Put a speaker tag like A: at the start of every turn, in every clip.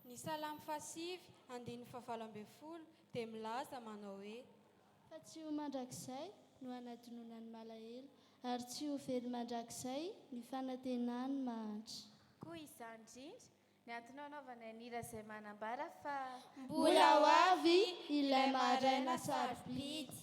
A: Ny salamy fasivy andiny fahavalo ambin'ny folo dia milaza manao hoe
B: fa tsy ho mandrakizay no hanadinonany malahelo ary tsy ho very mandrakizay ny fanantenany mahantra.
C: Koa izany indrindra ny antony anaovana ny hira izay manambara fa
B: mbola ho avy ilay maraina sarobidy.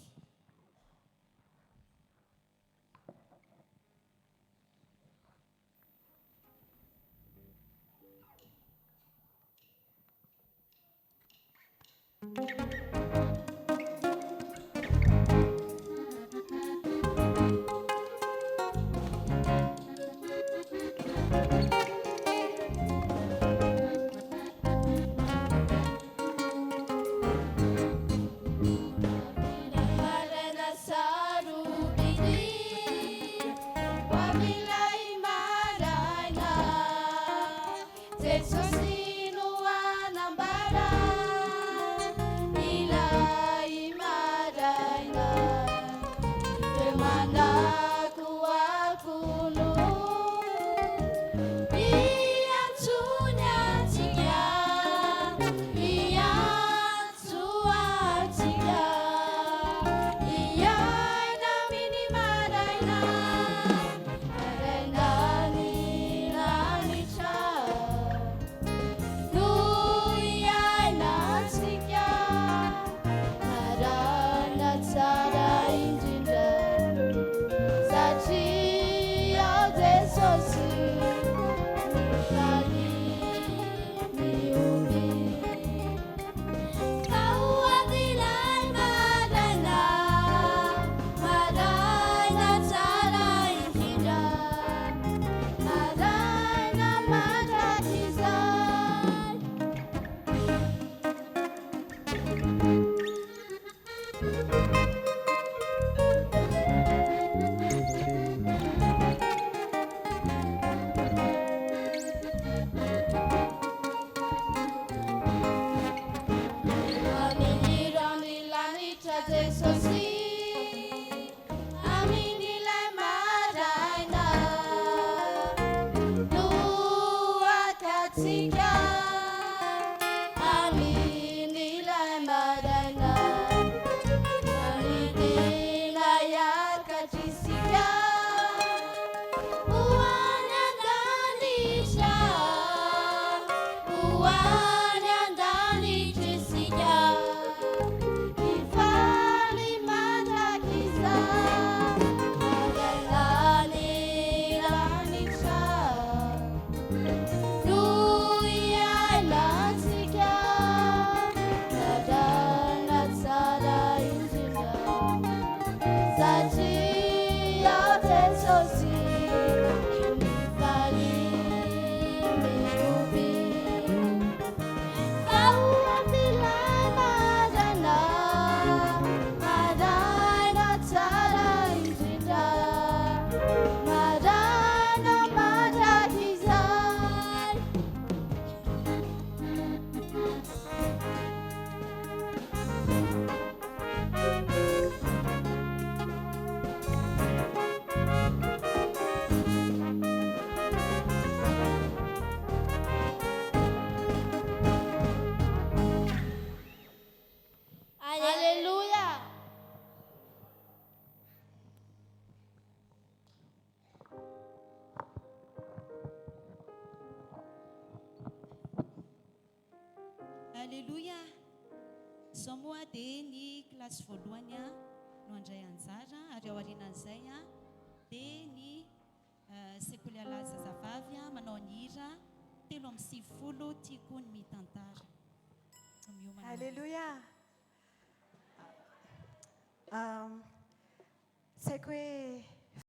D: Alleluia. Izao moa dia ny kilasy voalohany no andray anjara ary ao aorianan'izay dia ny sekoly alazazavavy manao ny hira 7:30 tiako ny mitantara.
E: Alleluia. Saiko hoe